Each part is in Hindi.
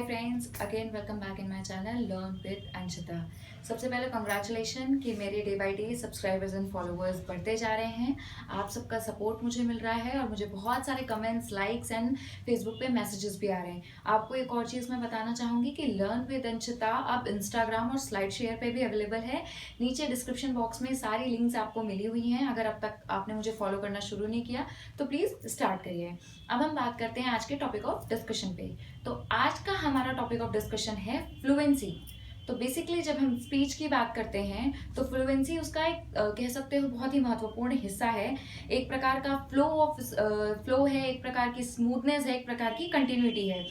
Friends, again welcome back in my channel learn with Anshita. सबसे पहले कंग्रेचुलेशन कि मेरे day by day subscribers and followers बढ़ते जा रहे हैं। आप सबका सपोर्ट मुझे मिल रहा है और मुझे बहुत सारे कमेंट्स, लाइक्स एंड फेसबुक पे मैसेजेस भी आ रहे हैं। आपको एक और चीज़ मैं बताना चाहूँगी कि लर्न विद अंशिता अब इंस्टाग्राम और स्लाइड शेयर पे भी अवेलेबल है। नीचे डिस्क्रिप्शन बॉक्स में सारी लिंक्स आपको मिली हुई हैं। अगर अब तक आपने मुझे फॉलो करना शुरू नहीं किया तो प्लीज़ स्टार्ट करिए। अब हम बात करते हैं आज के टॉपिक ऑफ डिस्कशन पे। तो आज का हमारा टॉपिक ऑफ डिस्कशन है फ्लुएंसी। तो बेसिकली जब हम स्पीच की बात करते हैं तो फ्लुएंसी उसका एक कह सकते हो बहुत ही महत्वपूर्ण हिस्सा है। एक प्रकार का फ्लो है, एक प्रकार की स्मूथनेस है, एक प्रकार की कंटिन्यूटी है।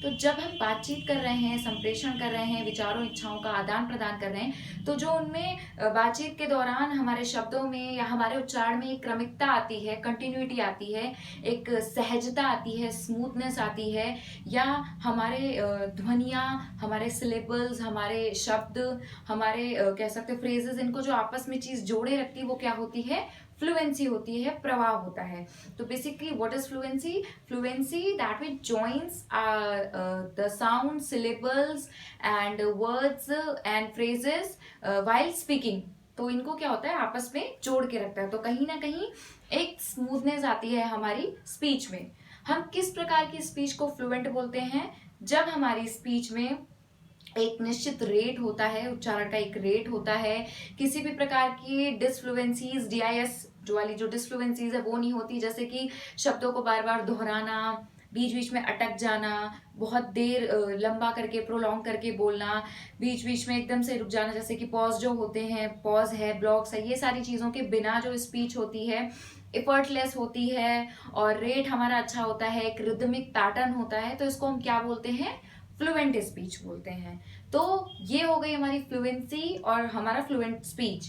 तो जब हम बातचीत कर रहे हैं, संप्रेषण कर रहे हैं, विचारों इच्छाओं का आदान प्रदान कर रहे हैं, तो जो उनमें बातचीत के दौरान हमारे शब्दों में या हमारे उच्चारण में एक क्रमिकता आती है, कंटिन्यूटी आती है, एक सहजता आती है, स्मूथनेस आती है, या हमारे ध्वनियाँ, हमारे सिलेबल्स, हमारे शब्द, हमारे कह सकते फ्रेजेस, इनको जो आपस में चीज जोड़े रखती है वो क्या होती है? फ्लुएंसी होती है, प्रवाह होता है। तो basically what is fluency? Fluency that which joins the sound, syllables and words and phrases while speaking. तो इनको क्या होता है? आपस में जोड़ के रखता है। तो कहीं ना कहीं एक स्मूथनेस आती है हमारी स्पीच में। हम किस प्रकार की स्पीच को फ्लुएंट बोलते हैं? जब हमारी स्पीच में एक निश्चित रेट होता है, उच्चारण का एक रेट होता है, किसी भी प्रकार की डिसफ्लुएंसीज, DIS जो वाली जो डिसफ्लुएंसीज है वो नहीं होती, जैसे कि शब्दों को बार बार दोहराना, बीच बीच में अटक जाना, बहुत देर लंबा करके प्रोलॉन्ग करके बोलना, बीच बीच में एकदम से रुक जाना, जैसे कि पॉज जो होते हैं, पॉज है, ब्लॉक्स है, ये सारी चीजों के बिना जो स्पीच होती है एफर्टलेस होती है और रेट हमारा अच्छा होता है, एक रिदमिक पैटर्न होता है, तो इसको हम क्या बोलते हैं? फ्लुएंट स्पीच बोलते हैं। तो ये हो गई हमारी फ्लुएंसी और हमारा फ्लुएंट स्पीच।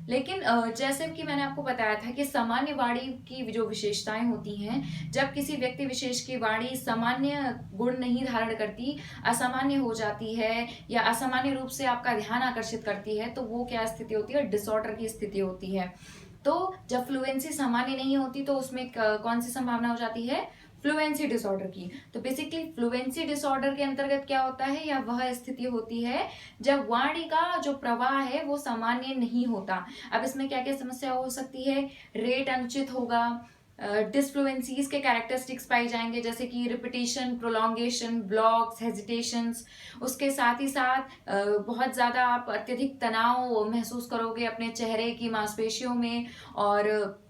लेकिन जैसे कि मैंने आपको बताया था कि सामान्य वाणी की जो विशेषताएं होती हैं, जब किसी व्यक्ति विशेष की वाणी सामान्य गुण नहीं धारण करती, असामान्य हो जाती है या असामान्य रूप से आपका ध्यान आकर्षित करती है, तो वो क्या स्थिति होती है? डिसऑर्डर की स्थिति होती है। तो जब फ्लुएंसी सामान्य नहीं होती तो उसमें कौन सी संभावना हो जाती है? फ्लुएंसी डिसऑर्डर की। तो बेसिकली फ्लुएंसी डिसऑर्डर के अंतर्गत क्या होता है, या वह स्थिति होती है जब वाणी का जो प्रवाह है वो सामान्य नहीं होता। अब इसमें क्या क्या समस्या हो सकती है? रेट अनुचित होगा, डिसफ्लुएंसीज के कैरेक्टरिस्टिक्स पाए जाएंगे, जैसे कि रिपीटेशन, प्रोलॉन्गेशन, ब्लॉक्स, हेजिटेशंस। उसके साथ ही साथ बहुत ज्यादा आप अत्यधिक तनाव महसूस करोगे अपने चेहरे की मांसपेशियों में, और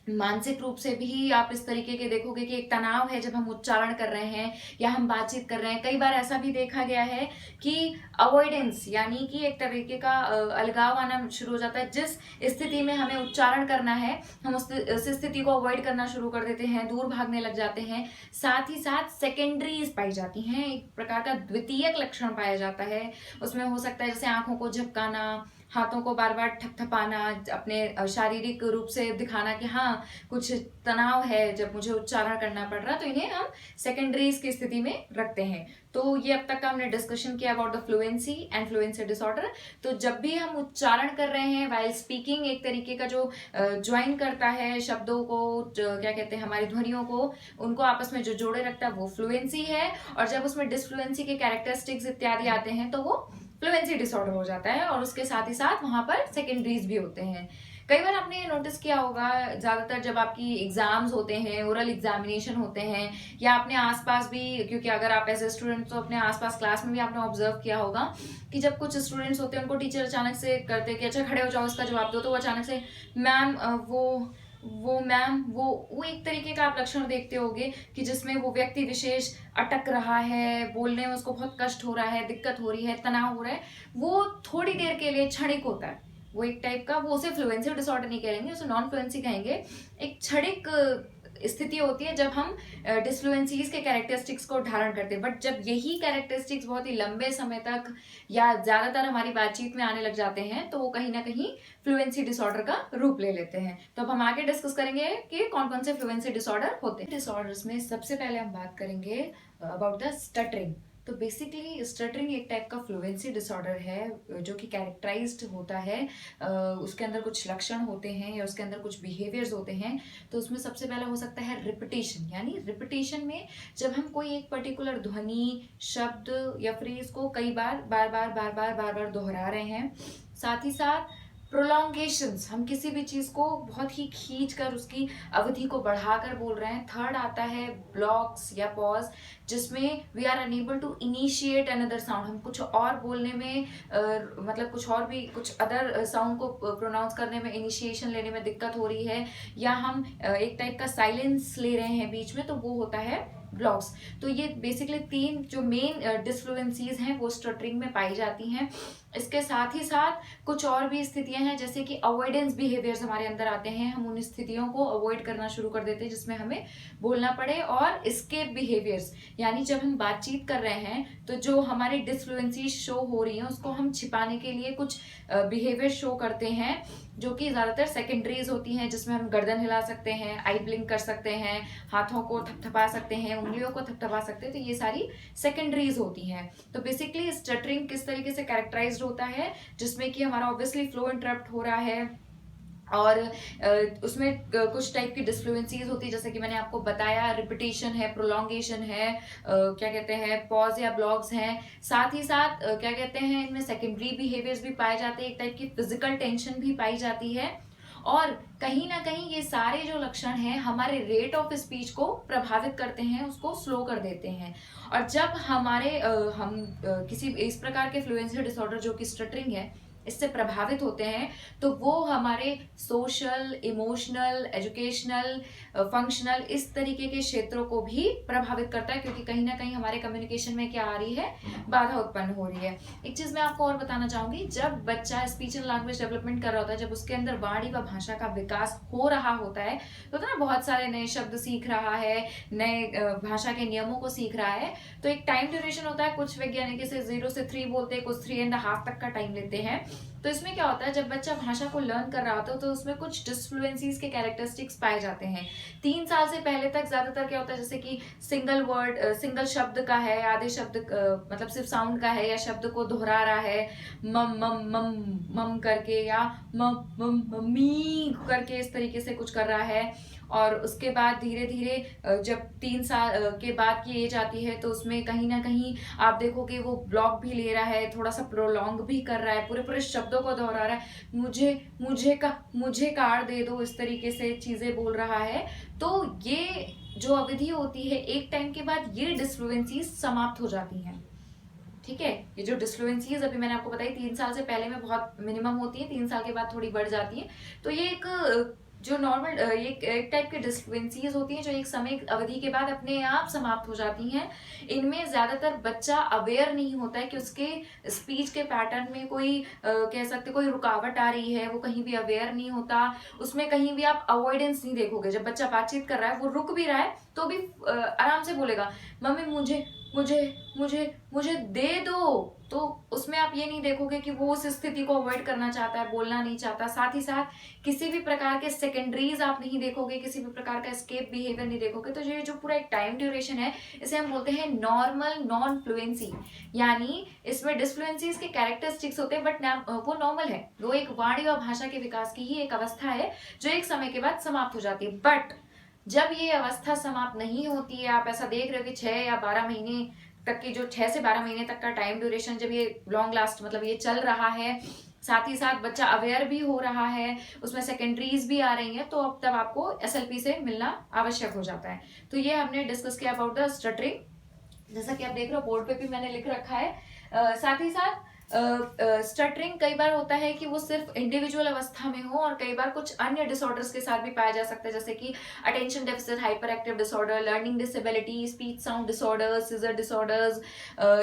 मानसिक रूप से भी आप इस तरीके के देखोगे कि एक तनाव है जब हम उच्चारण कर रहे हैं या हम बातचीत कर रहे हैं। कई बार ऐसा भी देखा गया है कि अवॉइडेंस, यानी कि एक तरीके का अलगाव आना शुरू हो जाता है। जिस स्थिति में हमें उच्चारण करना है, हम उस स्थिति को अवॉइड करना शुरू कर देते हैं, दूर भागने लग जाते हैं। साथ ही साथ सेकेंडरीज पाई जाती हैं, एक प्रकार का द्वितीयक लक्षण पाया जाता है। उसमें हो सकता है जैसे आंखों को झपकाना, हाथों को बार बार थपथपाना, अपने शारीरिक रूप से दिखाना कि हाँ कुछ तनाव है जब मुझे उच्चारण करना पड़ रहा, तो इन्हें हम सेकेंडरीज की स्थिति में रखते हैं। तो ये अब तक का हमने डिस्कशन किया about the fluency and fluency disorder. तो जब भी हम उच्चारण कर रहे हैं वाइल स्पीकिंग, एक तरीके का जो ज्वाइन करता है शब्दों को, क्या कहते हैं, हमारी ध्वनियों को, उनको आपस में जो जोड़े रखता है वो फ्लुएंसी है। और जब उसमें डिसफ्लुएंसी के कैरेक्टरिस्टिक्स इत्यादि आते हैं तो वो फ्लुएंसी डिसऑर्डर हो जाता है, और उसके साथ ही साथ वहां पर सेकेंडरीज भी होते हैं। कई बार आपने नोटिस किया होगा, ज्यादातर जब आपकी एग्जाम्स होते हैं, ओरल एग्जामिनेशन होते हैं, या अपने आसपास भी, क्योंकि अगर आप एज ए स्टूडेंट तो अपने आसपास क्लास में भी आपने ऑब्जर्व किया होगा कि जब कुछ स्टूडेंट्स होते हैं उनको टीचर अचानक से करते कि अच्छा खड़े हो जाओ, इसका जवाब दो, तो वो अचानक से मैम वो मैम वो एक तरीके का आप लक्षण देखते होगे कि जिसमें वो व्यक्ति विशेष अटक रहा है, बोलने में उसको बहुत कष्ट हो रहा है, दिक्कत हो रही है, तनाव हो रहा है। वो थोड़ी देर के लिए क्षणिक होता है, वो एक टाइप का, वो उसे फ्लुएंसी डिसऑर्डर नहीं कहेंगे, उसे नॉन फ्लुएंसी कहेंगे। एक क्षणिक स्थिति होती है जब हम डिसफ्लुएंसीज के कैरेक्टरिस्टिक्स को धारण करते हैं। बट जब यही कैरेक्टरिस्टिक्स बहुत ही लंबे समय तक या ज्यादातर हमारी बातचीत में आने लग जाते हैं तो वो कहीं ना कहीं फ्लुएंसी डिसऑर्डर का रूप ले लेते हैं। तो अब हम आगे डिस्कस करेंगे कि कौन कौन से फ्लुएंसी डिसऑर्डर होते हैं। डिसऑर्डर्स में सबसे पहले हम बात करेंगे अबाउट द स्टटरिंग। तो बेसिकली स्टटरिंग एक टाइप का फ्लुएंसी डिसऑर्डर है जो कि कैरेक्टराइज्ड होता है। उसके अंदर कुछ लक्षण होते हैं या उसके अंदर कुछ बिहेवियर्स होते हैं। तो उसमें सबसे पहला हो सकता है रिपीटेशन, यानी रिपीटेशन में जब हम कोई एक पर्टिकुलर ध्वनि, शब्द या फ्रेज को कई बार बार बार दोहरा रहे हैं। साथ ही साथ प्रोलॉन्गेशंस, हम किसी भी चीज को बहुत ही खींच कर उसकी अवधि को बढ़ाकर बोल रहे हैं। थर्ड आता है ब्लॉक्स या पॉज, जिसमें we are unable to initiate another sound, हम कुछ और बोलने में मतलब कुछ और भी कुछ अदर साउंड को प्रोनाउंस करने में, इनिशिएशन लेने में दिक्कत हो रही है, या हम एक टाइप का साइलेंस ले रहे हैं बीच में, तो वो होता है ब्लॉक्स। तो ये बेसिकली 3 जो मेन डिसफ्लुएंसीज हैं वो स्टटरिंग में पाई जाती हैं। इसके साथ ही साथ कुछ और भी स्थितियां हैं, जैसे कि अवॉइडेंस बिहेवियर्स हमारे अंदर आते हैं। हम उन स्थितियों को अवॉइड करना शुरू कर देते हैं जिसमें हमें बोलना पड़े। और एस्केप बिहेवियर्स, यानी जब हम बातचीत कर रहे हैं तो जो हमारी डिसफ्लुएंसी शो हो रही है उसको हम छिपाने के लिए कुछ बिहेवियर शो करते हैं, जो कि ज्यादातर सेकेंडरीज होती हैं, जिसमें हम गर्दन हिला सकते हैं, आई ब्लिंक कर सकते हैं, हाथों को थपथपा सकते हैं, उंगलियों को थपथपा सकते हैं। तो ये सारी सेकेंडरीज होती हैं। तो बेसिकली स्टटरिंग किस तरीके से कैरेक्टराइज्ड होता है, जिसमें कि हमारा ऑब्वियसली फ्लो इंटरप्ट हो रहा है और उसमें कुछ टाइप की डिसफ्लुएंसीज होती है, जैसे कि मैंने आपको बताया, रिपीटेशन है, प्रोलॉन्गेशन है, क्या कहते हैं, पॉज या ब्लॉग्स हैं। साथ ही साथ क्या कहते हैं, इनमें सेकेंडरी बिहेवियर्स भी पाए जाते हैं, एक टाइप की फिजिकल टेंशन भी पाई जाती है। और कहीं ना कहीं ये सारे जो लक्षण हैं हमारे रेट ऑफ स्पीच को प्रभावित करते हैं, उसको स्लो कर देते हैं। और जब हम किसी इस प्रकार के फ्लुएंसी डिसऑर्डर जो कि स्टटरिंग है इससे प्रभावित होते हैं, तो वो हमारे सोशल, इमोशनल, एजुकेशनल, फंक्शनल, इस तरीके के क्षेत्रों को भी प्रभावित करता है, क्योंकि कहीं ना कहीं हमारे कम्युनिकेशन में क्या आ रही है, बाधा उत्पन्न हो रही है। एक चीज मैं आपको और बताना चाहूंगी, जब बच्चा स्पीच एंड लैंग्वेज डेवलपमेंट कर रहा होता है, जब उसके अंदर वाणी व भाषा का विकास हो रहा होता है, तो ना बहुत सारे नए शब्द सीख रहा है, नए भाषा के नियमों को सीख रहा है, तो एक टाइम ड्यूरेशन होता है। कुछ वैज्ञानिक इसे 0 से 3 बोलते हैं, कुछ 3.5 तक का टाइम लेते हैं। तो इसमें क्या होता है, जब बच्चा भाषा को लर्न कर रहा होता है तो उसमें कुछ डिसफ्लुएंसीज के कैरेक्टरिस्टिक्स पाए जाते हैं। 3 साल से पहले तक ज्यादातर क्या होता है, जैसे कि सिंगल वर्ड, सिंगल शब्द का है, आधे शब्द मतलब सिर्फ साउंड का है, या शब्द को दोहरा रहा है, मम मम मम मम करके, या मम मम मम्मी करके, इस तरीके से कुछ कर रहा है। और उसके बाद धीरे धीरे जब 3 साल के बाद की एज आती है, तो उसमें कहीं ना कहीं आप देखोगे वो ब्लॉक भी ले रहा है, थोड़ा सा प्रोलॉन्ग भी कर रहा है, पूरे पूरे शब्दों को दोहरा रहा है, मुझे कार दे दो, इस तरीके से चीजें बोल रहा है। तो ये जो अवधि होती है, एक टाइम के बाद ये डिसफ्लुएंसीज समाप्त हो जाती हैं। ठीक है, ये जो डिसफ्लुएंसीज अभी मैंने आपको बताई 3 साल से पहले में बहुत मिनिमम होती है, 3 साल के बाद थोड़ी बढ़ जाती है। तो ये एक जो नॉर्मल ये एक टाइप की डिसफ्लुएंसीज होती हैं जो एक समय अवधि के बाद अपने आप समाप्त हो जाती हैं। इनमें ज्यादातर बच्चा अवेयर नहीं होता है कि उसके स्पीच के पैटर्न में कोई कह सकते कोई रुकावट आ रही है, वो कहीं भी अवेयर नहीं होता। उसमें कहीं भी आप अवॉइडेंस नहीं देखोगे। जब बच्चा बातचीत कर रहा है, वो रुक भी रहा है तो भी आराम से बोलेगा, मम्मी मुझे मुझे मुझे मुझे दे दो। तो उसमें आप ये नहीं देखोगे कि वो उस स्थिति को अवॉइड करना चाहता है, बोलना नहीं चाहता। साथ ही साथ किसी भी प्रकार के सेकेंडरीज आप नहीं देखोगे, किसी भी प्रकार का एस्केप बिहेवियर नहीं देखोगे। तो ये जो पूरा एक टाइम ड्यूरेशन है, इसे हम बोलते हैं नॉर्मल नॉन फ्लुएंसी। यानी इसमें डिसफ्लुएंसीज के कैरेक्टरिस्टिक्स होते हैं, बट वो नॉर्मल है। वो एक वाणी और भाषा के विकास की ही एक अवस्था है जो एक समय के बाद समाप्त हो जाती है। बट जब ये अवस्था समाप्त नहीं होती है, आप ऐसा देख रहे हो कि 6 या 12 महीने तक की, जो 6 से 12 महीने तक का टाइम ड्यूरेशन, जब ये लॉन्ग लास्ट मतलब ये चल रहा है, साथ ही साथ बच्चा अवेयर भी हो रहा है, उसमें सेकेंडरीज भी आ रही हैं, तो अब तब आपको एसएलपी से मिलना आवश्यक हो जाता है। तो ये हमने डिस्कस किया अबाउट द स्टटरिंग। जैसा कि आप देख रहे हो बोर्ड पे भी मैंने लिख रखा है। साथ ही साथ स्टटरिंग कई बार होता है कि वो सिर्फ इंडिविजुअल अवस्था में हो, और कई बार कुछ अन्य डिसऑर्डर्स के साथ भी पाया जा सकता है, जैसे कि attention deficit hyper active disorder, learning disability, speech sound disorders, seizure disorders,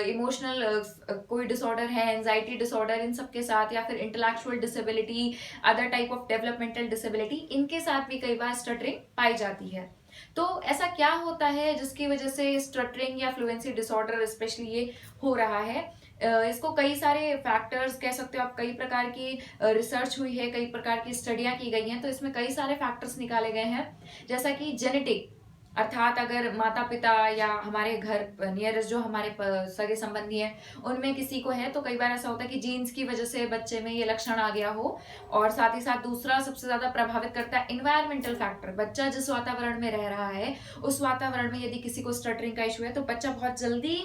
emotional कोई डिसऑर्डर है, एंजाइटी डिसऑर्डर, इन सब के साथ, या फिर intellectual disability, other type of developmental disability, इनके साथ भी कई बार स्टटरिंग पाई जाती है। तो ऐसा क्या होता है जिसकी वजह से स्टटरिंग या फ्लुएंसी डिसऑर्डर स्पेशली ये हो रहा है? इसको कई सारे फैक्टर्स कह सकते हो आप, कई प्रकार की रिसर्च हुई है, कई प्रकार की स्टडियां की गई हैं, तो इसमें कई सारे फैक्टर्स निकाले गए हैं, जैसा कि जेनेटिक, अर्थात अगर माता पिता या हमारे घर नियरेस्ट जो हमारे सगे संबंधी हैं उनमें किसी को है, तो कई बार ऐसा होता है कि जीन्स की वजह से बच्चे में ये लक्षण आ गया हो। और साथ ही साथ दूसरा सबसे ज्यादा प्रभावित करता है इन्वायरमेंटल फैक्टर। बच्चा जिस वातावरण में रह रहा है उस वातावरण में यदि किसी को स्टटरिंग का इशू है तो बच्चा बहुत जल्दी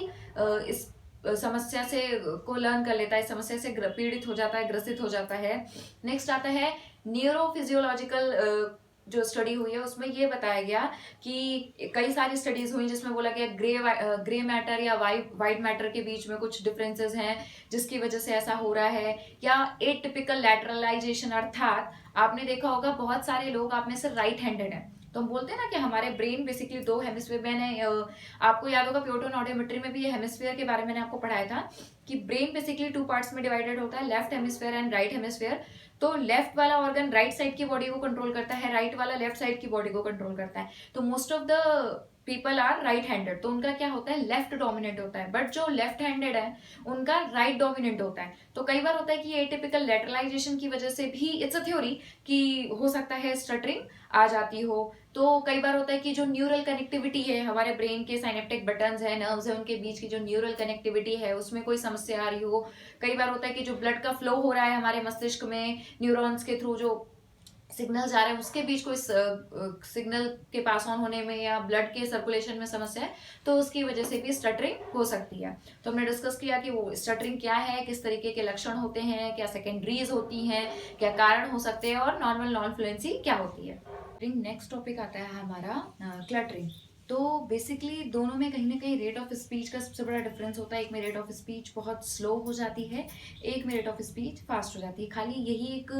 इस समस्या से को लर्न कर लेता है, इस समस्या से पीड़ित हो जाता है, ग्रसित हो जाता है। नेक्स्ट आता है न्यूरोफिजियोलॉजिकल जो स्टडी हुई है उसमें ये बताया गया कि कई सारी स्टडीज हुई जिसमें बोला गया ग्रे मैटर या वाइट मैटर के बीच में कुछ डिफरेंसेस हैं जिसकी वजह से ऐसा हो रहा है। या एटिपिकल लैटरलाइजेशन, अर्थात आपने देखा होगा बहुत सारे लोग आप में से राइट हैंडेड हैं, तो हम बोलते हैं ना कि हमारे ब्रेन बेसिकली दो हेमिस्फीयर। मैंने आपको याद होगा प्यूटन ऑडियोमेट्री में भी ये हेमिस्फीयर के बारे में मैंने आपको पढ़ाया था कि ब्रेन बेसिकली 2 पार्ट्स में डिवाइडेड होता है, left hemisphere and right hemisphere. तो लेफ्ट वाला ऑर्गन राइट साइड की बॉडी को कंट्रोल करता है, राइट वाला लेफ्ट साइड की बॉडी को कंट्रोल करता है। तो most of the people are right handed, तो उनका क्या होता है, लेफ्ट डोमिनेंट होता है। बट जो लेफ्ट हैंडेड है उनका राइट डोमिनेंट होता है। तो कई बार होता है कि एटिपिकल लैटरलाइजेशन की वजह से भी इट्स अ थ्योरी कि हो सकता है स्टटरिंग आ जाती हो। तो कई बार होता है कि जो न्यूरल कनेक्टिविटी है, हमारे ब्रेन के साइनेप्टिक बटन्स है, नर्व्स है, उनके बीच की जो न्यूरल कनेक्टिविटी है उसमें कोई समस्या आ रही हो। कई बार होता है कि जो ब्लड का फ्लो हो रहा है हमारे मस्तिष्क में न्यूरॉन्स के थ्रू, जो सिग्नल जा रहे हैं उसके बीच कोई सिग्नल के पास ऑन होने में या ब्लड के सर्कुलेशन में समस्या है, तो उसकी वजह से भी स्टटरिंग हो सकती है। तो हमने डिस्कस किया कि वो स्टटरिंग क्या है, किस तरीके के लक्षण होते हैं, क्या सेकेंडरीज होती हैं, क्या कारण हो सकते हैं और नॉर्मल नॉन फ्लुएंसी क्या होती है। नेक्स्ट टॉपिक आता है हमारा क्लटरिंग। तो बेसिकली दोनों में कहीं ना कहीं रेट ऑफ स्पीच का सबसे बड़ा डिफरेंस होता है। एक में रेट ऑफ स्पीच बहुत स्लो हो जाती है, एक में रेट ऑफ स्पीच फास्ट हो जाती है। खाली यही एक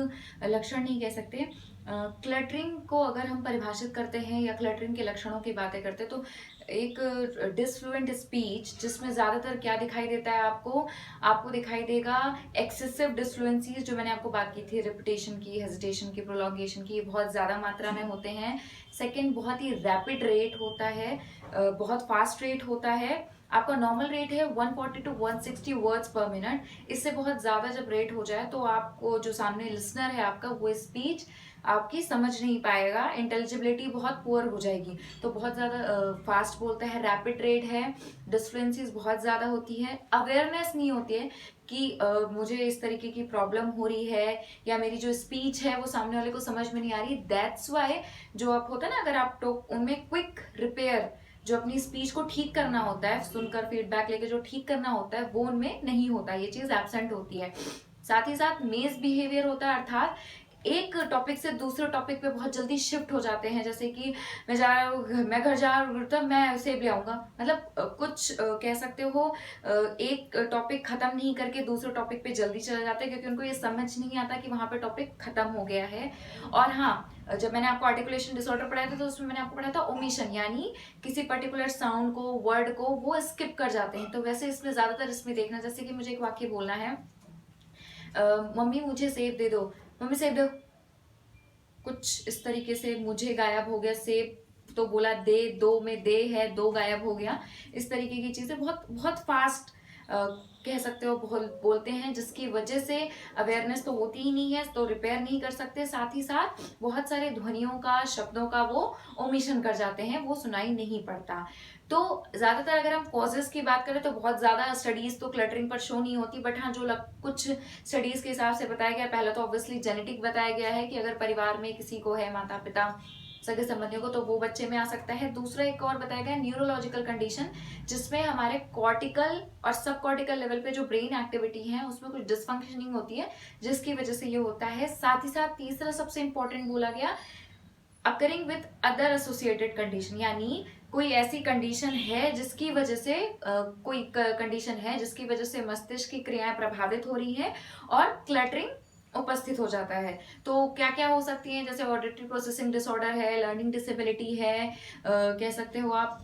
लक्षण नहीं कह सकते। क्लटरिंग को अगर हम परिभाषित करते हैं या क्लटरिंग के लक्षणों की बातें करते हैं तो एक डिसफ्लुएंट स्पीच जिसमें ज्यादातर क्या दिखाई देता है आपको दिखाई देगा एक्सेसिव डिसफ्लुएंसीज, जो मैंने आपको बात की थी रिपीटेशन की, हेजिटेशन की, प्रोलॉन्गेशन की, बहुत ज्यादा मात्रा में होते हैं। सेकंड, बहुत ही रैपिड रेट होता है, बहुत फास्ट रेट होता है। आपका नॉर्मल रेट है 140 टू 160 वर्ड्स पर मिनट। इससे बहुत ज्यादा जब रेट हो जाए तो आपको जो सामने लिसनर है आपका, वो स्पीच आपकी समझ नहीं पाएगा, इंटेलिजिबिलिटी बहुत पुअर हो जाएगी। तो बहुत ज्यादा फास्ट बोलता है, रैपिड रेट है, डिस्फ्लुएंसीज बहुत ज्यादा होती है, अवेयरनेस नहीं होती है कि मुझे इस तरीके की प्रॉब्लम हो रही है या मेरी जो स्पीच है वो सामने वाले को समझ में नहीं आ रही। दैट्स वाई जो आप होता है ना, अगर आप उनमें क्विक रिपेयर, जो अपनी स्पीच को ठीक करना होता है, सुनकर फीडबैक लेके जो ठीक करना होता है वो उनमें नहीं होता, ये चीज एब्सेंट होती है। साथ ही साथ मेज बिहेवियर होता है, अर्थात एक टॉपिक से दूसरे टॉपिक पे बहुत जल्दी शिफ्ट हो जाते हैं। जैसे कि मैं जा रहा हूँ, मैं घर जा रहा हूँ तो मैं सेब ले आऊंगा, मतलब कुछ कह सकते हो एक टॉपिक खत्म नहीं करके दूसरे टॉपिक पे जल्दी चले जाते हैं क्योंकि उनको ये समझ नहीं आता कि वहां पे टॉपिक खत्म हो गया है। और हाँ, जब मैंने आपको आर्टिकुलेशन डिसऑर्डर पढ़ाया था तो उसमें मैंने आपको पढ़ाया था ओमिशन, यानी किसी पर्टिकुलर साउंड को, वर्ड को वो स्किप कर जाते हैं। तो वैसे इसमें ज्यादातर इसमें देखना, जैसे कि मुझे एक वाक्य बोलना है, मम्मी मुझे सेब दे दो, मम्मी सेब दो, कुछ इस तरीके से मुझे गायब हो गया, सेब तो बोला दे, दो में दे है, दो गायब हो गया। इस तरीके की चीजें बहुत बहुत फास्ट कह सकते हो बोलते हैं, जिसकी वजह से अवेयरनेस तो होती ही नहीं है, तो रिपेयर नहीं कर सकते। साथ ही साथ बहुत सारे ध्वनियों का, शब्दों का वो ओमिशन कर जाते हैं, वो सुनाई नहीं पड़ता। तो ज्यादातर अगर हम कॉजेस की बात करें तो बहुत ज्यादा स्टडीज तो क्लटरिंग पर शो नहीं होती, बट हाँ जो कुछ स्टडीज के हिसाब से बताया गया, पहला तो ऑब्वियसली जेनेटिक बताया गया है कि अगर परिवार में किसी को है, माता पिता सगे संबंधियों को, तो वो बच्चे में आ सकता है। दूसरा एक और बताया गया न्यूरोलॉजिकल कंडीशन, जिसमें हमारे कॉर्टिकल और सब कॉर्टिकल लेवल पे जो ब्रेन एक्टिविटी है उसमें कुछ डिसफंक्शनिंग होती है जिसकी वजह से ये होता है। साथ ही साथ तीसरा सबसे इंपॉर्टेंट बोला गया occurring with other associated condition, यानी कोई ऐसी कंडीशन है जिसकी वजह से कोई कंडीशन है जिसकी वजह से मस्तिष्क की क्रियाएं प्रभावित हो रही है और क्लटरिंग उपस्थित हो जाता है। तो क्या क्या हो सकती है, जैसे ऑडिटरी प्रोसेसिंग डिसऑर्डर है, लर्निंग डिसेबिलिटी है, कह सकते हो आप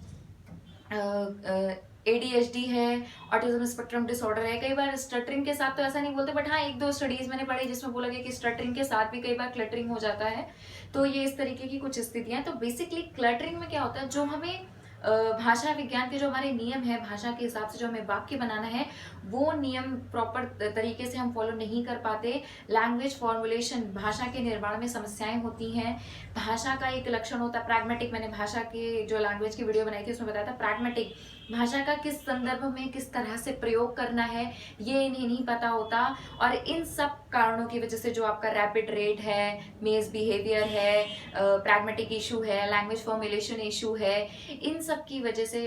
ADHD है, ऑटिज्म स्पेक्ट्रम डिसऑर्डर है। कई बार स्टटरिंग के साथ तो ऐसा नहीं बोलते, बट हाँ एक दो स्टडीज मैंने पढ़ी जिसमें बोला गया कि स्टटरिंग के साथ भी कई बार क्लटरिंग हो जाता है। तो ये इस तरीके की कुछ स्थितियां। तो बेसिकली क्लटरिंग में क्या होता है, जो हमें भाषा विज्ञान के जो हमारे नियम है, भाषा के हिसाब से जो हमें वाक्य बनाना है, वो नियम प्रॉपर तरीके से हम फॉलो नहीं कर पाते। लैंग्वेज फॉर्मुलेशन, भाषा के निर्माण में समस्याएं होती हैं। भाषा का एक लक्षण होता है प्रैग्मेटिक। मैंने भाषा के जो लैंग्वेज की वीडियो बनाई थी उसमें बताया था प्रैग्मेटिक। भाषा का किस संदर्भ में किस तरह से प्रयोग करना है ये इन्हें नहीं पता होता। और इन सब कारणों की वजह से जो आपका रैपिड रेट है, मेज बिहेवियर है, प्रैग्मेटिक इशू है, लैंग्वेज फॉर्मुलेशन इशू है, इन सब की वजह से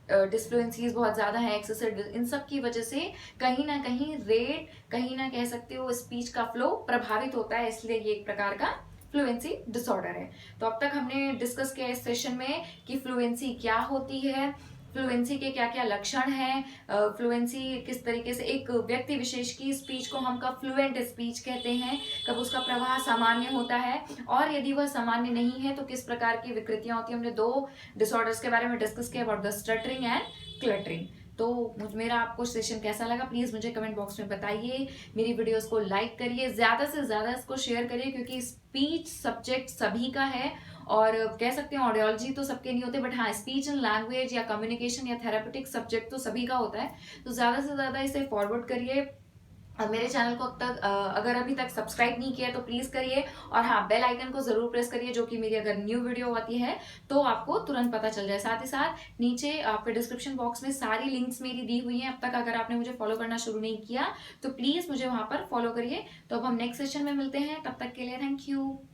डिस्फ्लुएंसीज बहुत ज्यादा है, एक्सेसिव, इन सब की वजह से कहीं ना कहीं रेट, कहीं ना कह सकते हो स्पीच का फ्लो प्रभावित होता है। इसलिए ये एक प्रकार का फ्लुएंसी डिसऑर्डर है। तो अब तक हमने डिस्कस किया इस सेशन में कि फ्लुएंसी क्या होती है, फ्लुएंसी के क्या क्या लक्षण हैं, फ्लुएंसी किस तरीके से एक व्यक्ति विशेष की स्पीच को हम कब फ्लुएंट स्पीच कहते हैं, कब उसका प्रवाह सामान्य होता है, और यदि वह सामान्य नहीं है तो किस प्रकार की विकृतियां होती हैं। हमने 2 डिसऑर्डर्स के बारे में डिस्कस किया, about the stuttering and cluttering. तो मेरा आपको सेशन कैसा लगा प्लीज मुझे कमेंट बॉक्स में बताइए। मेरी वीडियोस को लाइक करिए, ज्यादा से ज्यादा इसको शेयर करिए, क्योंकि स्पीच सब्जेक्ट सभी का है। और कह सकते हैं ऑडियोलॉजी तो सबके नहीं होते, बट हाँ स्पीच एंड लैंग्वेज या कम्युनिकेशन या थेरेपेटिक सब्जेक्ट तो सभी का होता है। तो ज्यादा से ज्यादा इसे फॉरवर्ड करिए। और मेरे चैनल को अब तक अगर अभी तक सब्सक्राइब नहीं किया है तो प्लीज करिए। और हाँ बेल आइकन को जरूर प्रेस करिए, जो कि मेरी अगर न्यू वीडियो आती है तो आपको तुरंत पता चल जाए। साथ ही साथ नीचे आपके डिस्क्रिप्शन बॉक्स में सारी लिंक्स मेरी दी हुई हैं। अब तक अगर आपने मुझे फॉलो करना शुरू नहीं किया तो प्लीज मुझे वहां पर फॉलो करिए। तो अब हम नेक्स्ट सेशन में मिलते हैं, तब तक के लिए थैंक यू।